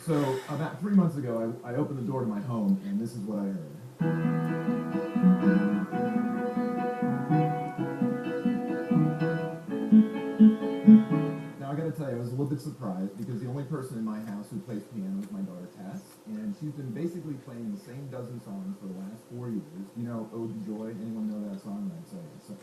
So about 3 months ago, I opened the door to my home, and this is what I heard. Now I got to tell you, I was a little bit surprised because the only person in my house who plays piano is my daughter Tess, and she's been basically playing the same dozen songs for the last 4 years. You know, Ode to Joy. Anyone know that song? Right?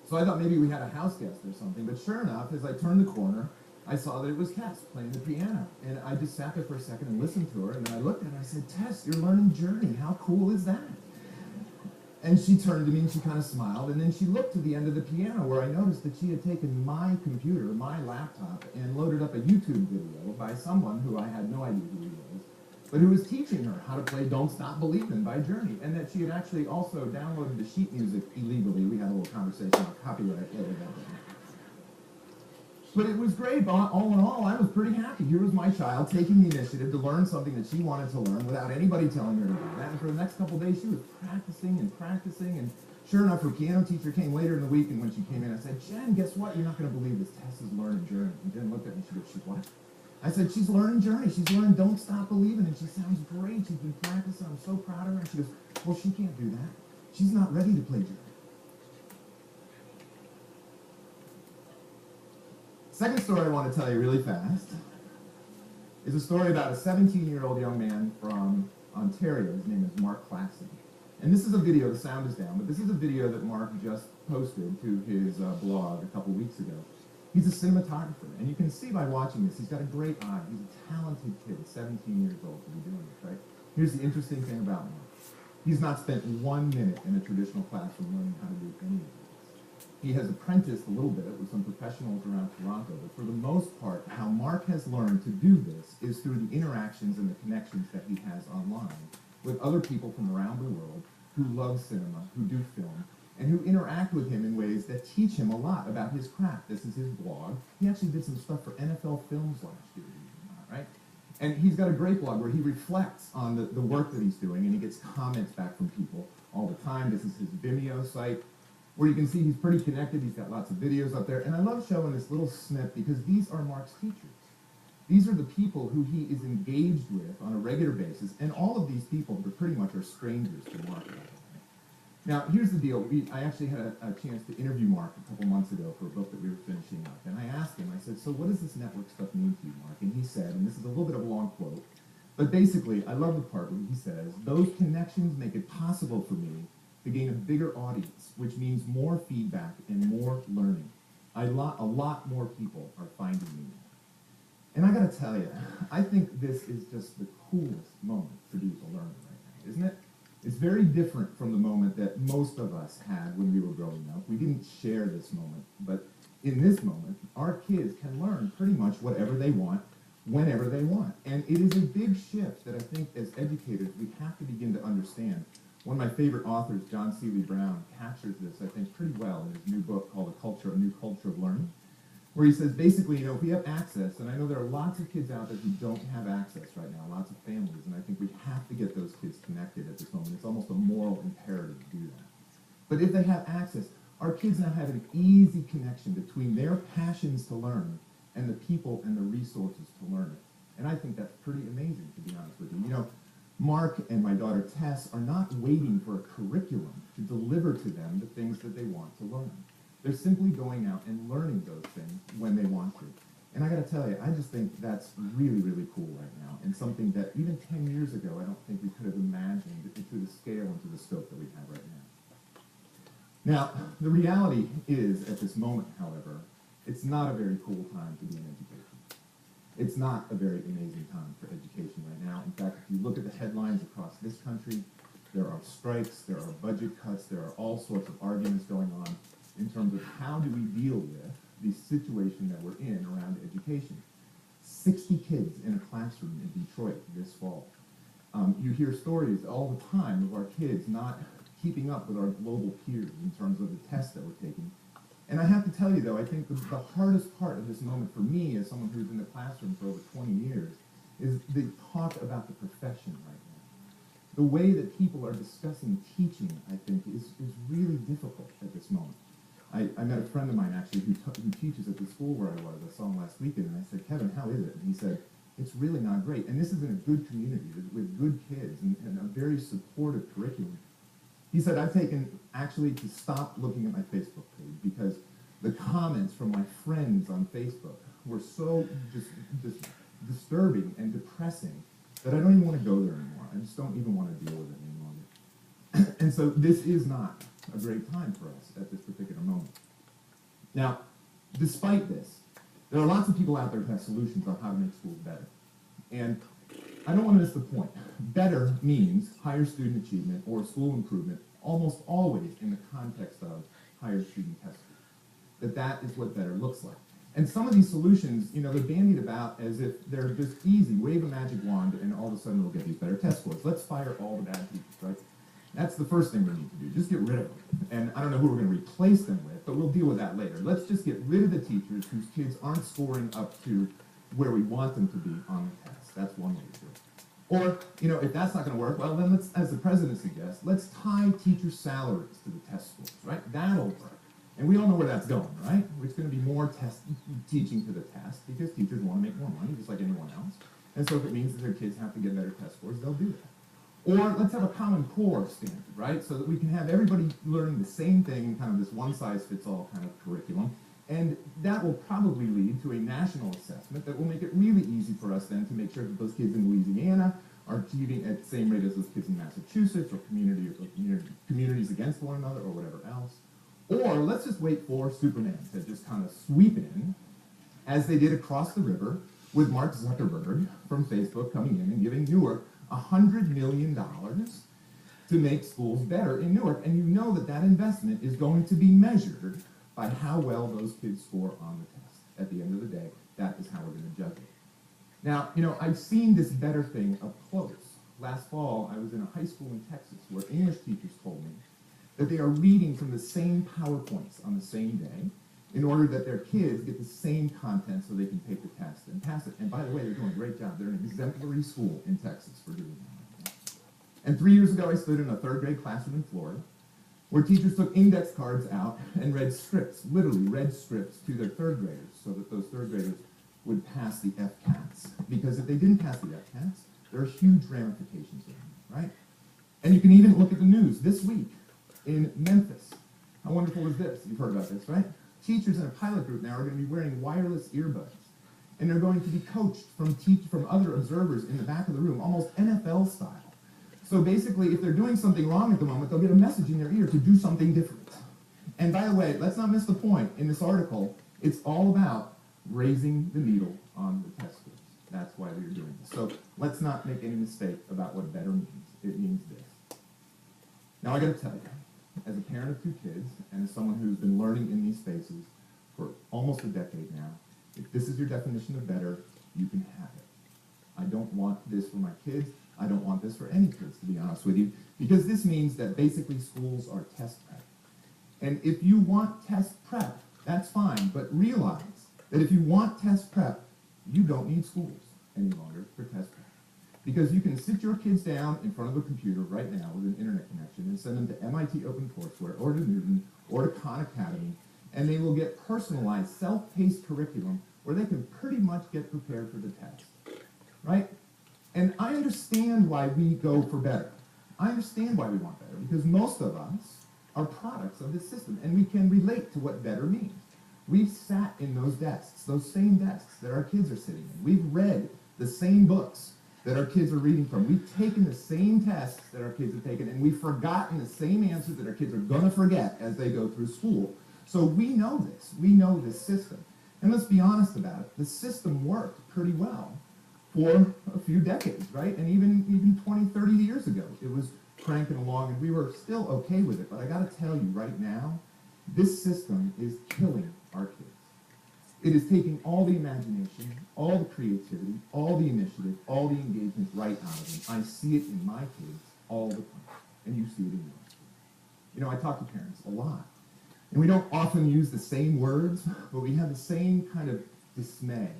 So I thought maybe we had a house guest or something, but sure enough, as I turned the corner, I saw that it was Tess playing the piano, and I just sat there for a second and listened to her, and then I looked at her and I said, "Tess, you're learning Journey. How cool is that?" And she turned to me and she kind of smiled, and then she looked to the end of the piano where I noticed that she had taken my computer, my laptop, and loaded up a YouTube video by someone who I had no idea who he was, but who was teaching her how to play Don't Stop Believin' by Journey, and that she had actually also downloaded the sheet music illegally. We had a little conversation about copyright later that day. But it was great. All in all, I was pretty happy. Here was my child taking the initiative to learn something that she wanted to learn without anybody telling her to do that. And for the next couple of days, she was practicing and practicing. And sure enough, her piano teacher came later in the week, and when she came in, I said, "Jen, guess what? You're not going to believe this. Tess is learning Journey." And Jen looked at me. She goes, "She's what?" I said, "She's learning Journey. She's learning Don't Stop Believin', and she sounds great. She's been practicing. I'm so proud of her." And she goes, "Well, she can't do that. She's not ready to play Journey." Second story I want to tell you really fast is a story about a 17-year-old young man from Ontario. His name is Mark Claxton. And this is a video, the sound is down, but this is a video that Mark just posted to his blog a couple weeks ago. He's a cinematographer, and you can see by watching this, he's got a great eye. He's a talented kid, 17 years old to be doing this, right? Here's the interesting thing about Mark. He's not spent 1 minute in a traditional classroom learning how to do any of this. He has apprenticed a little bit with some professionals around Toronto, but for the most part, how Mark has learned to do this is through the interactions and the connections that he has online with other people from around the world who love cinema, who do film, and who interact with him in ways that teach him a lot about his craft. This is his blog. He actually did some stuff for NFL Films last year, right? And he's got a great blog where he reflects on the work that he's doing, and he gets comments back from people all the time. This is his Vimeo site, where you can see he's pretty connected. He's got lots of videos up there. And I love showing this little snip because these are Mark's teachers. These are the people who he is engaged with on a regular basis. And all of these people pretty much are strangers to Mark. Now, here's the deal. I actually had a chance to interview Mark a couple months ago for a book that we were finishing up. And I asked him, I said, "So what does this network stuff mean to you, Mark?" And he said, and this is a little bit of a long quote, but basically, I love the part where he says, "Those connections make it possible for me to gain a bigger audience, which means more feedback and more learning. A lot more people are finding me now." And I gotta tell you, I think this is just the coolest moment to be a learner right now, isn't it? It's very different from the moment that most of us had when we were growing up. We didn't share this moment, but in this moment, our kids can learn pretty much whatever they want, whenever they want. And it is a big shift that I think as educators we have to begin to understand. One of my favorite authors, John Seeley Brown, captures this, I think, pretty well in his new book called A New Culture of Learning, where he says, basically, if we have access, and I know there are lots of kids out there who don't have access right now, lots of families, and I think we have to get those kids connected at this moment. It's almost a moral imperative to do that. But if they have access, our kids now have an easy connection between their passions to learn and the people and the resources to learn it. And I think that's pretty amazing, to be honest with you. Mark and my daughter Tess are not waiting for a curriculum to deliver to them the things that they want to learn. They're simply going out and learning those things when they want to. And I got to tell you, I just think that's really, really cool right now, and something that even 10 years ago I don't think we could have imagined to the scale and to the scope that we have right now. Now, the reality is, at this moment, however, it's not a very cool time to be in education. It's not a very amazing time for education right now. In fact, if you look at the headlines across this country, there are strikes, there are budget cuts, there are all sorts of arguments going on in terms of how do we deal with the situation that we're in around education. 60 kids in a classroom in Detroit this fall. You hear stories all the time of our kids not keeping up with our global peers in terms of the tests that we're taking. And I have to tell you, though, I think the hardest part of this moment for me, as someone who's in the classroom for over 20 years, is the talk about the profession right now. The way that people are discussing teaching, I think, is really difficult at this moment. I met a friend of mine, actually, who teaches at the school where I was. I saw him last weekend, and I said, "Kevin, how is it?" And he said, It's really not great. And this is in a good community with good kids and a very supportive curriculum. He said, I've taken actually to stop looking at my Facebook page because the comments from my friends on Facebook were so just disturbing and depressing that I don't even want to go there anymore. I just don't even want to deal with it any longer. And so this is not a great time for us at this particular moment. Now, despite this, there are lots of people out there who have solutions on how to make schools better. And I don't want to miss the point. Better means higher student achievement or school improvement, almost always in the context of higher student test scores. That is what better looks like. And some of these solutions, they're bandied about as if they're just easy, wave a magic wand, and all of a sudden we'll get these better test scores. Let's fire all the bad teachers, right? That's the first thing we need to do. Just get rid of them. And I don't know who we're going to replace them with, but we'll deal with that later. Let's just get rid of the teachers whose kids aren't scoring up to where we want them to be on the test. That's one way to do it. Or, if that's not going to work, well, then let's, as the president suggests, let's tie teacher salaries to the test scores, right? That'll work. And we all know where that's going, right? It's going to be more teaching to the test because teachers want to make more money just like anyone else. And so if it means that their kids have to get better test scores, they'll do that. Or let's have a common core standard, right? So that we can have everybody learning the same thing, kind of this one-size-fits-all kind of curriculum. And that will probably lead to a national assessment that will make it really easy for us then to make sure that those kids in Louisiana are achieving at the same rate as those kids in Massachusetts or communities against one another or whatever else. Or let's just wait for Superman to just kind of sweep in, as they did across the river with Mark Zuckerberg from Facebook coming in and giving Newark $100 million to make schools better in Newark. And you know that that investment is going to be measured by how well those kids score on the test. At the end of the day, that is how we're going to judge it. Now, I've seen this better thing up close. Last fall, I was in a high school in Texas where English teachers told me that they are reading from the same PowerPoints on the same day in order that their kids get the same content so they can take the test and pass it. And by the way, they're doing a great job. They're an exemplary school in Texas for doing that. And 3 years ago, I stood in a third grade classroom in Florida where teachers took index cards out and read scripts, literally read scripts to their third graders so that those third graders would pass the FCATs. Because if they didn't pass the FCATs, there are huge ramifications there, right? And you can even look at the news this week in Memphis. How wonderful is this? You've heard about this, right? Teachers in a pilot group now are going to be wearing wireless earbuds. And they're going to be coached from other observers in the back of the room, almost NFL style. So basically, if they're doing something wrong at the moment, they'll get a message in their ear to do something different. And by the way, let's not miss the point. In this article, it's all about raising the needle on the test scores. That's why we're doing this. So let's not make any mistake about what better means. It means this. Now, I got to tell you, as a parent of two kids and as someone who's been learning in these spaces for almost a decade now, if this is your definition of better, you can have it. I don't want this for my kids. I don't want this for any kids, to be honest with you, because this means that basically schools are test prep. And if you want test prep, that's fine, but realize that if you want test prep, you don't need schools any longer for test prep. Because you can sit your kids down in front of a computer right now with an internet connection and send them to MIT OpenCourseWare or to Newton or to Khan Academy, and they will get personalized, self-paced curriculum where they can pretty much get prepared for the test, right? And I understand why we go for better. I understand why we want better, because most of us are products of this system, and we can relate to what better means. We've sat in those desks, those same desks that our kids are sitting in. We've read the same books that our kids are reading from. We've taken the same tests that our kids have taken, and we've forgotten the same answers that our kids are going to forget as they go through school. So we know this. We know this system. And let's be honest about it. The system worked pretty well for a few decades, right? And even 20, 30 years ago, it was cranking along, and we were still okay with it. But I got to tell you right now, this system is killing our kids. It is taking all the imagination, all the creativity, all the initiative, all the engagement right out of them. I see it in my kids all the time, and you see it in yours. I talk to parents a lot, and we don't often use the same words, but we have the same kind of dismay,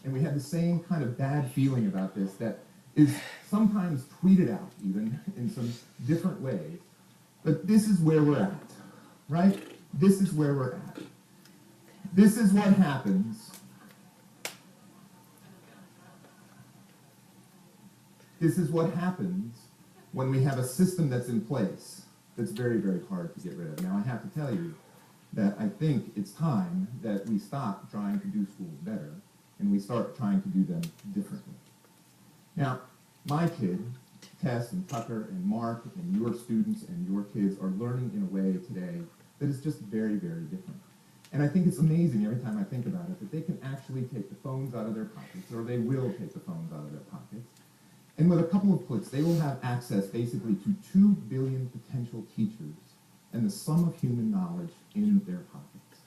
and we have the same kind of bad feeling about this that is sometimes tweeted out even in some different ways. But this is where we're at, right? This is where we're at. This is what happens This is what happens when we have a system that's in place that's very, very hard to get rid of. Now, I have to tell you that I think it's time that we stop trying to do schools better and we start trying to do them differently. Now, my kid, Tess and Tucker and Mark and your students and your kids are learning in a way today that is just very, very different. And I think it's amazing every time I think about it that they can actually take the phones out of their pockets, or they will take the phones out of their pockets. And with a couple of clicks, they will have access basically to 2 billion potential teachers and the sum of human knowledge in their pockets.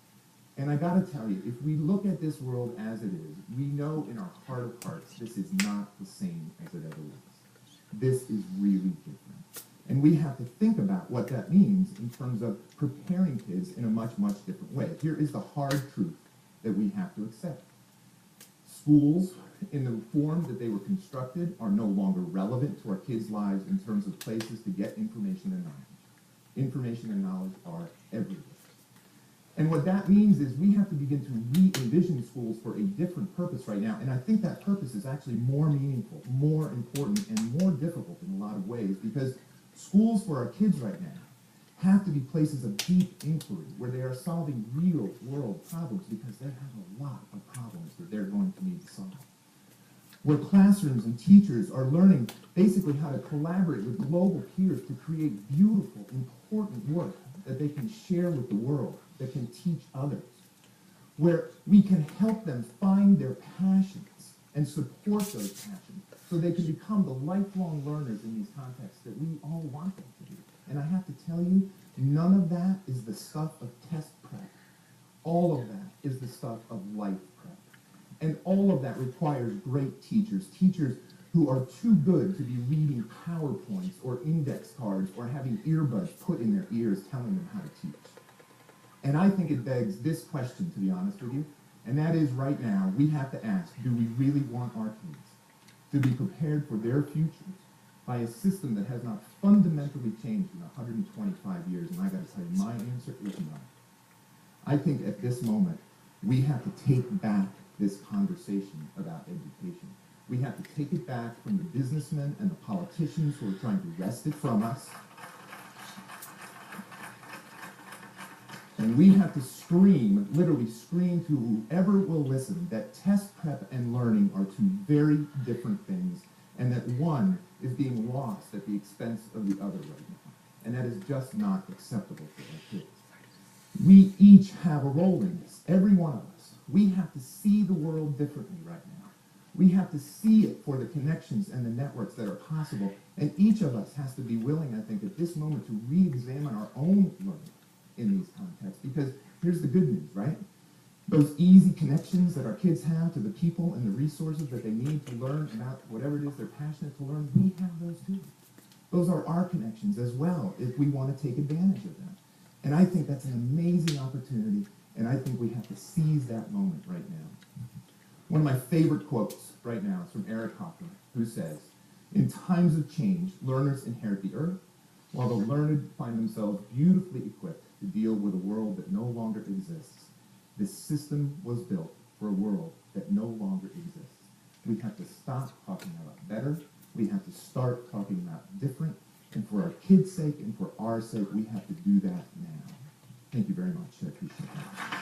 And I gotta tell you, if we look at this world as it is, we know in our heart of hearts this is not the same as it ever was. This is really different. And we have to think about what that means in terms of preparing kids in a much, much different way. Here is the hard truth that we have to accept. Schools, in the form that they were constructed, are no longer relevant to our kids' lives in terms of places to get information and knowledge. Information and knowledge are everywhere. And what that means is we have to begin to re-envision schools for a different purpose right now. And I think that purpose is actually more meaningful, more important, and more difficult in a lot of ways, because schools for our kids right now have to be places of deep inquiry where they are solving real world problems, because they have a lot of problems that they're going to need to solve. Where classrooms and teachers are learning basically how to collaborate with global peers to create beautiful, important work that they can share with the world, that can teach others. Where we can help them find their passions and support those passions so they can become the lifelong learners in these contexts that we all want them to be. And I have to tell you, none of that is the stuff of test prep. All of that is the stuff of life prep. And all of that requires great teachers, teachers who are too good to be reading PowerPoints or index cards or having earbuds put in their ears telling them how to teach. And I think it begs this question, to be honest with you, and that is right now, we have to ask, do we really want our kids to be prepared for their futures by a system that has not fundamentally changed in 125 years? And I got to tell you, my answer is no. I think at this moment, we have to take back this conversation about education. We have to take it back from the businessmen and the politicians who are trying to wrest it from us. And we have to scream, literally scream to whoever will listen, that test prep and learning are two very different things, and that one is being lost at the expense of the other right now. And that is just not acceptable for our kids. We each have a role in this, every one of us. We have to see the world differently right now. We have to see it for the connections and the networks that are possible. And each of us has to be willing, I think, at this moment to re-examine our own learning in these contexts. Because here's the good news, right? Those easy connections that our kids have to the people and the resources that they need to learn about whatever it is they're passionate to learn, we have those too. Those are our connections as well, if we want to take advantage of them. And I think that's an amazing opportunity, and I think we have to seize that moment right now. One of my favorite quotes right now is from Eric Hopper, who says, "In times of change, learners inherit the earth, while the learned find themselves beautifully equipped to deal with a world that no longer exists. This system was built for a world that no longer exists." We have to stop talking about better. We have to start talking about different. And for our kids' sake and for our sake, we have to do that now. Thank you very much. I appreciate that.